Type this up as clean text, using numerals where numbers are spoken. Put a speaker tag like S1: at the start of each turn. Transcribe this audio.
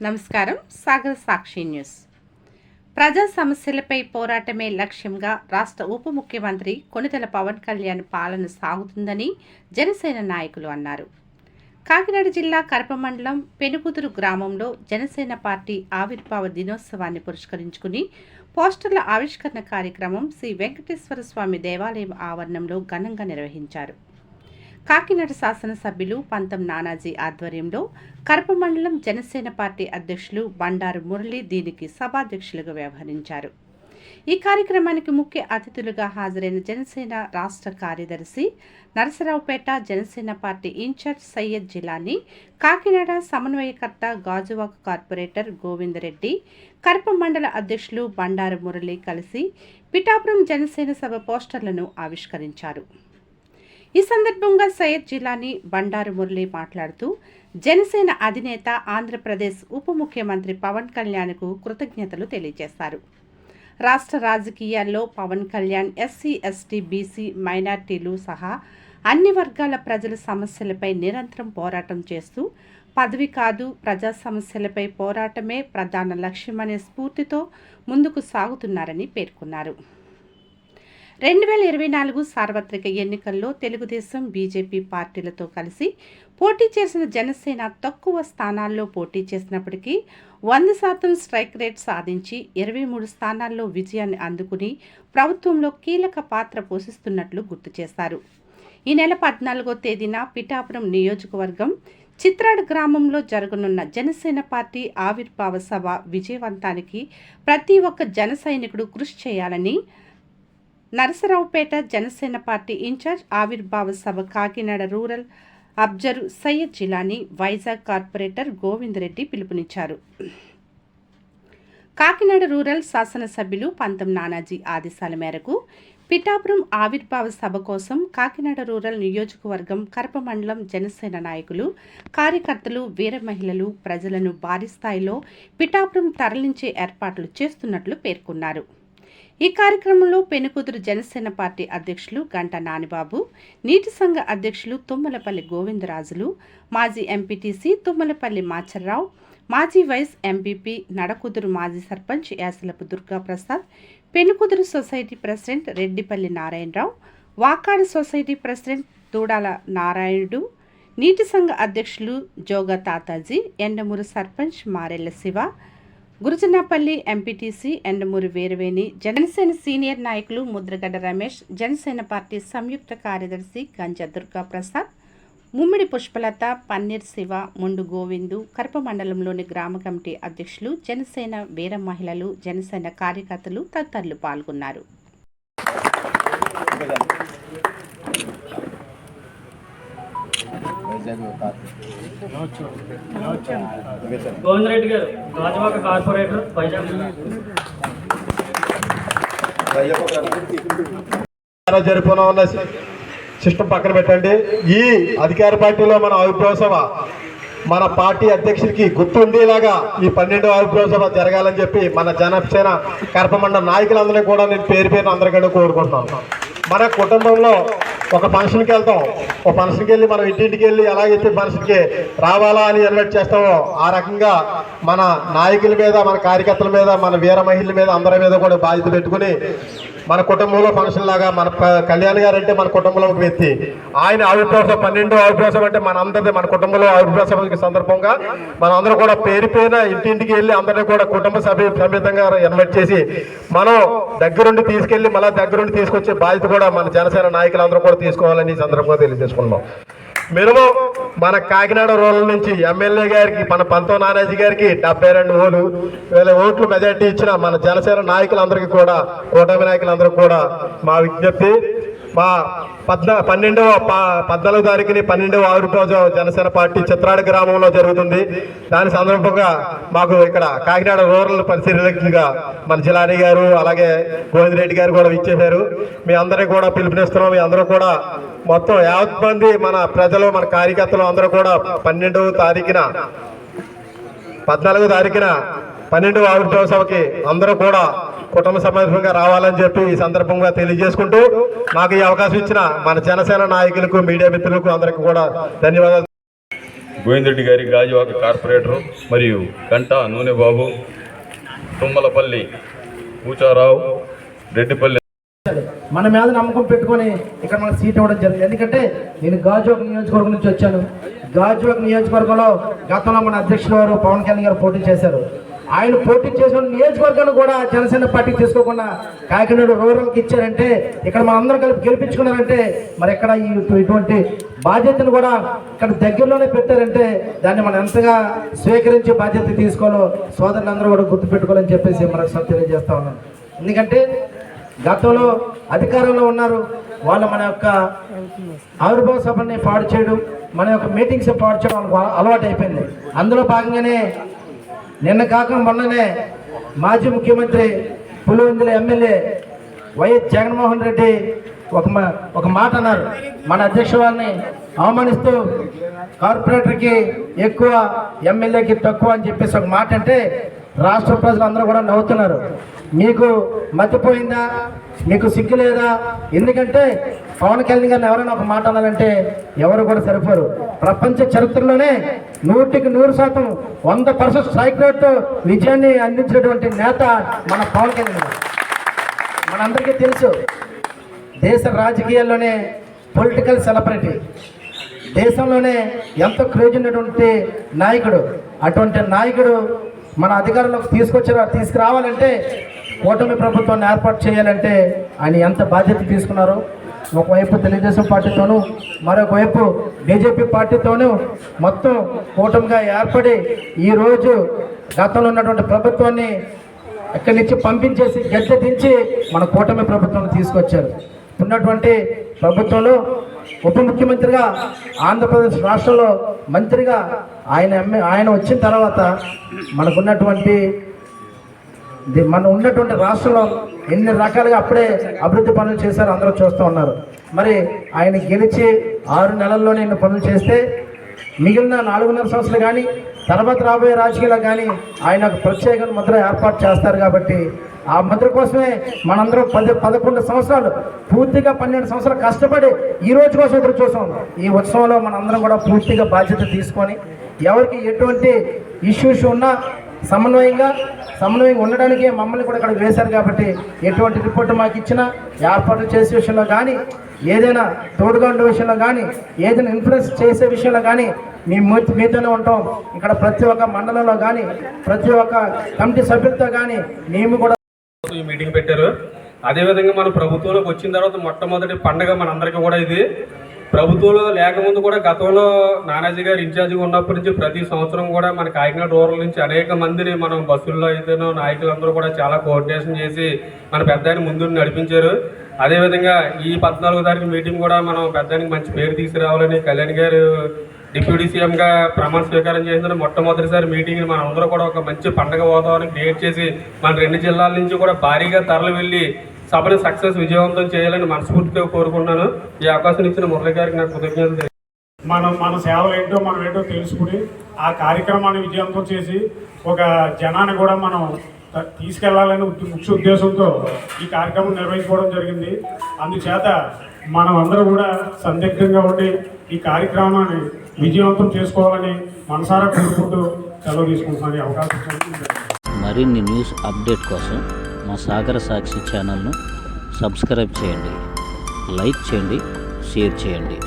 S1: నమస్కారం. సాగర్ సాక్షి న్యూస్. ప్రజా సమస్యలపై పోరాటమే లక్ష్యంగా రాష్ట్ర ఉప ముఖ్యమంత్రి కొణిదెల పవన్ కళ్యాణ్ పాలన సాగుతుందని జనసేన నాయకులు అన్నారు. కాకినాడ జిల్లా కరప మండలం పెనుకుదురు గ్రామంలో జనసేన పార్టీ ఆవిర్భావ దినోత్సవాన్ని పురస్కరించుకుని పోస్టర్ల ఆవిష్కరణ కార్యక్రమం శ్రీ వెంకటేశ్వర స్వామి దేవాలయం ఆవరణంలో ఘనంగా నిర్వహించారు. కాకినాడ శాసనసభ్యులు పంతం నానాజీ ఆధ్వర్యంలో కరప మండలం జనసేన పార్టీ అధ్యక్షులు బండారు మురళి దీనికి సభాధ్యక్షులుగా వ్యవహరించారు. ఈ కార్యక్రమానికి ముఖ్య అతిథులుగా హాజరైన జనసేన రాష్ట్ర కార్యదర్శి నరసరావుపేట, జనసేన పార్టీ ఇన్ఛార్జ్ సయ్యద్ జిలానీ, కాకినాడ సమన్వయకర్త గాజువాక కార్పొరేటర్ గోవిందరెడ్డి, కరప మండల అధ్యక్షులు బండారు మురళి కలిసి పిఠాపురం జనసేన సభ పోస్టర్లను ఆవిష్కరించారు. ఈ సందర్భంగా సయ్యద్ జిలానీ, బండారు మురళి మాట్లాడుతూ జనసేన అధినేత ఆంధ్రప్రదేశ్ ఉప ముఖ్యమంత్రి పవన్ కళ్యాణ్కు కృతజ్ఞతలు తెలియజేశారు. రాష్ట్ర రాజకీయాల్లో Pawan Kalyan SC, ST, BC, మైనార్టీలు సహా అన్ని వర్గాల ప్రజల సమస్యలపై నిరంతరం పోరాటం చేస్తూ పదవి కాదు ప్రజా సమస్యలపై పోరాటమే ప్రధాన లక్ష్యమనే స్ఫూర్తితో ముందుకు సాగుతున్నారని పేర్కొన్నారు. 2024 సార్వత్రిక ఎన్నికల్లో తెలుగుదేశం, బీజేపీ పార్టీలతో కలిసి పోటీ చేసిన జనసేన తక్కువ స్థానాల్లో పోటీ చేసినప్పటికీ 100% స్ట్రైక్ రేట్ సాధించి 23 స్థానాల్లో విజయాన్ని అందుకుని ప్రభుత్వంలో కీలక పాత్ర పోషిస్తున్నట్లు గుర్తు చేశారు. ఈ నెల 14వ తేదీన పిఠాపురం నియోజకవర్గం చిత్రాడ గ్రామంలో జరగనున్న జనసేన పార్టీ ఆవిర్భావ సభ విజయవంతానికి ప్రతి ఒక్క జన సైనికుడు కృషి చేయాలని నరసరావుపేట జనసేన పార్టీ ఇన్ఛార్జ్ ఆవిర్భావ సభ Kakinada rural observe Syed Jilani, Vizag corporator Govinda Reddy పిలుపునిచ్చారు. కాకినాడ రూరల్ శాసనసభ్యులు పంతం నానాజీ ఆదేశాల మేరకు పిఠాపురం ఆవిర్భావ సభ కోసం కాకినాడ రూరల్ నియోజకవర్గం కరప మండలం జనసేన నాయకులు, కార్యకర్తలు, వీర మహిళలు, ప్రజలను భారీ స్థాయిలో పిఠాపురం తరలించే ఏర్పాట్లు చేస్తున్నట్లు పేర్కొన్నారు. ఈ కార్యక్రమంలో పెనుకుదురు జనసేన పార్టీ అధ్యక్షులు గంటా నానిబాబు, నీటి సంఘ అధ్యక్షులు తుమ్మలపల్లి గోవిందరాజులు, మాజీ ఎంపీటీసీ తుమ్మలపల్లి మాచర్రావు, మాజీ వైస్ ఎంపీపీ నడకుదురు మాజీ sarpanch Yasalapu Durgaprasad, Penukuduru society president Reddipalli Narayanarao, Vakada society president Dudala Narayanudu, నీటి సంఘ అధ్యక్షులు జోగా తాతాజీ, ఎండమూరు సర్పంచ్ మారెల్ల శివ, గురుజనాపల్లి ఎంపీటీసీ ఎండమూరి వీరవేణి, జనసేన సీనియర్ నాయకులు ముద్రగడ్డ రమేష్, జనసేన పార్టీ సంయుక్త కార్యదర్శి గంజా దుర్గాప్రసాద్, ముమ్మిడి పుష్పలత, పన్నీర్ శివ, ముండు గోవిందు, కరప మండలంలోని గ్రామ కమిటీ అధ్యక్షులు, జనసేన వీర మహిళలు, జనసేన కార్యకర్తలు తదితరులు పాల్గొన్నారు.
S2: గోవిందరెడ్డి గారు గాజువాక కార్పొరేటర్
S3: జరుపుకున్న సిస్టమ్ పక్కన పెట్టండి. ఈ అధికార పార్టీలో మన ఆవిర్భావ సభ మన పార్టీ అధ్యక్షుడికి గుర్తుండేలాగా ఈ 12వ ఆవిర్భావ సభ జరగాలని చెప్పి మన జనసేన కరప మండల నాయకులందరినీ కూడా నేను పేరు అందరికీ కోరుకుంటున్నాను. మన కుటుంబంలో ఒక ఫంక్షన్కి వెళ్తాం, ఒక ఫంక్షన్కి వెళ్ళి మనం ఇంటింటికి వెళ్ళి ఎలాగైతే ఫంక్షన్కి రావాలా అని ఇన్వైట్ చేస్తామో ఆ రకంగా మన నాయకుల మీద, మన కార్యకర్తల మీద, మన వీర మహిళల మీద అందరి మీద కూడా బాధ్యత పెట్టుకుని మన కుటుంబంలో ఫంక్షన్ లాగా మన కళ్యాణ్ గారు అంటే మన కుటుంబంలో ఒక వ్యక్తి. ఆయన ఆవిర్భావ 12వ ఆవిర్భావ అంటే మన అందరిది, మన కుటుంబంలో ఆవిర్భావ సందర్భంగా మనం అందరూ కూడా పేరు పేరున ఇంటింటికి వెళ్ళి అందరినీ కూడా కుటుంబ సమేతంగా ఇన్వైట్ చేసి మనం దగ్గరుండి తీసుకెళ్లి మళ్ళీ దగ్గరుండి తీసుకొచ్చే బాధ్యత కూడా మన జనసేన నాయకులందరూ కూడా తీసుకోవాలని ఈ సందర్భంగా తెలియజేసుకున్నాం. మినిమం మన కాకినాడ రూరల్ నుంచి ఎమ్మెల్యే గారికి, మన పంతం నానాజీ గారికి 72,000 ఓట్లు మెజార్టీ ఇచ్చిన మన జనసేన నాయకులందరికీ కూడా, కూటమి నాయకులందరూ కూడా మా విజ్ఞప్తి, మా 14వ తారీఖుని 12వ ఆవిర్భావ జనసేన పార్టీ చిత్రాడ గ్రామంలో జరుగుతుంది. దాని సందర్భంగా మాకు ఇక్కడ కాకినాడ రూరల్ పరిశీలకులుగా మన జిలానీ గారు అలాగే గోవిందరెడ్డి గారు కూడా ఇచ్చేశారు. మీ అందరినీ కూడా పిలుపునిస్తున్నాం. మీ అందరూ కూడా మొత్తం 50 మంది మన ప్రజలు, మన కార్యకర్తలు అందరూ కూడా 14వ తారీఖున 14వ తారీఖున 12వ ఆవిర్భావ సభకి అందరూ కూడా కుటుంబ సమేతంగా రావాలని చెప్పి ఈ సందర్భంగా తెలియజేసుకుంటూ నాకు ఈ అవకాశం ఇచ్చిన మన జనసేన నాయకులకు, మీడియా మిత్రులకు అందరికీ కూడా ధన్యవాదాలు.
S4: గోవిందరెడ్డి గారి గాజువాక కార్పొరేటరు మరియు గంటా నూనె బాబు, తుమ్మలపల్లి పూచారావు, రెడ్డిపల్లి
S5: మన మీద నమ్మకం పెట్టుకొని ఇక్కడ మనకు సీట్ ఇవ్వడం జరిగింది. ఎందుకంటే నేను గాజువాక నియోజకవర్గం నుంచి వచ్చాను. గాజువాక నియోజకవర్గంలో గతంలో మన అధ్యక్షుల వారు పవన్ కళ్యాణ్ గారు పోటీ చేశారు. ఆయన పోటీ చేసిన నియోజకవర్గాన్ని కూడా జనసేన పార్టీకి తీసుకోకుండా కాకినాడ రూరల్కి ఇచ్చారంటే, ఇక్కడ మనందరం కలిపి గెలిపించుకున్నారంటే, మరి ఎక్కడ ఇటువంటి బాధ్యతను కూడా ఇక్కడ దగ్గరలోనే పెట్టారంటే దాన్ని మనం ఎంతగా స్వీకరించి బాధ్యత తీసుకోవాలో సోదరులందరూ కూడా గుర్తుపెట్టుకోవాలని చెప్పేసి మరొకసారి తెలియజేస్తా ఉన్నాను. ఎందుకంటే గతంలో అధికారంలో ఉన్నారు వాళ్ళు మన యొక్క ఆవిర్భావ సభని పాడు చేయడం, మన యొక్క మీటింగ్స్ పాడు చేయడం వాళ్ళకి అలవాటు అయిపోయింది. అందులో భాగంగానే నిన్న కాక మొన్ననే మాజీ ముఖ్యమంత్రి పులివెందుల ఎమ్మెల్యే వైఎస్ జగన్మోహన్ రెడ్డి ఒక మాట అన్నారు. మన అధ్యక్ష వారిని అవమానిస్తూ కార్పొరేటర్కి ఎక్కువ ఎమ్మెల్యేకి తక్కువ అని చెప్పేసి ఒక మాట అంటే రాష్ట్ర ప్రజలందరూ కూడా నవ్వుతున్నారు. మీకు మతిపోయిందా? మీకు సిగ్గు లేదా? ఎందుకంటే పవన్ కళ్యాణ్ గారిని ఎవరైనా ఒక మాట అనాలంటే ఎవరు కూడా సరిపోరు. ప్రపంచ చరిత్రలోనే 100% 100% స్ట్రైక్ రేట్తో విజయాన్ని అందించినటువంటి నేత మన పవన్ కళ్యాణ్ గారు. మనందరికీ తెలుసు, దేశ రాజకీయాల్లోనే పొలిటికల్ సెలబ్రిటీ, దేశంలోనే ఎంతో క్రేజ్ ఉన్నటువంటి నాయకుడు. అటువంటి నాయకుడు మన అధికారంలోకి తీసుకురావాలంటే, కూటమి ప్రభుత్వాన్ని ఏర్పాటు చేయాలంటే ఆయన ఎంత బాధ్యత తీసుకున్నారో, ఒకవైపు తెలుగుదేశం పార్టీతోనూ మరొకవైపు బీజేపీ పార్టీతోనూ మొత్తం కూటమిగా ఏర్పడి ఈరోజు గతంలో ఉన్నటువంటి ప్రభుత్వాన్ని ఇక్కడి నుంచి పంపించేసి గద్దె దించి మన కూటమి ప్రభుత్వాన్ని తీసుకొచ్చారు. ఉన్నటువంటి ప్రభుత్వంలో ఉప ముఖ్యమంత్రిగా ఆంధ్రప్రదేశ్ రాష్ట్రంలో మంత్రిగా ఆయన వచ్చిన తర్వాత మన ఉన్నటువంటి రాష్ట్రంలో ఎన్ని రకాలుగా అప్పుడే అభివృద్ధి పనులు చేశారు అందరూ చూస్తూ ఉన్నారు. మరి ఆయన గెలిచి 6 నెలల్లోనే ఇన్ని పనులు చేస్తే మిగిలిన 4.5 సంవత్సరాలు కానీ తర్వాత రాబోయే రాజకీయాలు కానీ ఆయన ఒక ప్రత్యేక ముద్ర ఏర్పాటు చేస్తారు. కాబట్టి ఆ ముద్ర కోసమే మనందరం 11 సంవత్సరాలు పూర్తిగా 12 సంవత్సరాలు కష్టపడి ఈ రోజు కోసం ఎదురు చూసాం. ఈ ఉత్సవంలో మనందరం కూడా పూర్తిగా బాధ్యత తీసుకొని ఎవరికి ఎటువంటి ఇష్యూస్ ఉన్నా సమన్వయంగా ఉండడానికి మమ్మల్ని కూడా ఇక్కడ వేశారు. కాబట్టి ఎటువంటి రిపోర్ట్ మాకు ఇచ్చినా ఏర్పాటు చేసే విషయంలో కానీ, ఏదైనా తోడుగా ఉండే విషయంలో కానీ, ఏదైనా ఇన్ఫ్లుయెన్స్ చేసే విషయంలో కానీ మీతోనే ఉంటాం. ఇక్కడ ప్రతి ఒక్క మండలంలో కానీ, ప్రతి ఒక్క కమిటీ సభ్యులతో కానీ మేము కూడా
S6: ఈ మీటింగ్ పెట్టారు. అదేవిధంగా మన ప్రభుత్వంలోకి వచ్చిన తర్వాత మొట్టమొదటి పండగ మనందరికీ కూడా ఇది. ప్రభుత్వంలో లేకముందు కూడా గతంలో నానాజీ గారు ఇన్ఛార్జిగా ఉన్నప్పటి నుంచి ప్రతి సంవత్సరం కూడా మన కాకినాడ రూరల్ నుంచి అనేక మందిని మనం బస్సుల్లో అయితేనో నాయకులందరూ కూడా చాలా కోఆర్డినేషన్ చేసి మన పెద్దాయన ముందు నడిపించారు. అదేవిధంగా ఈ 14వ తారీఖు మీటింగ్ కూడా మనం పెద్దానికి మంచి పేరు తీసుకురావాలని కళ్యాణ్ గారు డిప్యూటీ సీఎంగా ప్రమాణ స్వీకారం చేసిన మొట్టమొదటిసారి మీటింగ్ని మన అందరూ కూడా ఒక మంచి పండగ వాతావరణం క్రియేట్ చేసి మన 2 జిల్లాల నుంచి కూడా భారీగా తరలి వెళ్ళి సభను సక్సెస్ విజయవంతం చేయాలని మనస్ఫూర్తిగా కోరుకున్నాను. ఈ అవకాశం ఇచ్చిన మురళి గారికి నాకు కృతజ్ఞతలు.
S2: మన సేవలు ఏంటో మనం ఏంటో తెలుసుకుని ఆ కార్యక్రమాన్ని విజయవంతం చేసి ఒక జనాన్ని కూడా మనం తీసుకెళ్లాలని ముఖ్య ఉద్దేశంతో ఈ కార్యక్రమం నిర్వహించుకోవడం జరిగింది. అందుచేత మనం అందరూ కూడా సందిగ్ధంగా ఉండి ఈ కార్యక్రమాన్ని విజయవంతం చేసుకోవాలని మనసారా కోరుకుంటూ సెలవు తీసుకుంటున్నాను. అవకాశం
S7: మరిన్ని న్యూస్ అప్డేట్ కోసం మా సాగర సాక్షి ఛానల్ను సబ్స్క్రైబ్ చేయండి, లైక్ చేయండి, షేర్ చేయండి.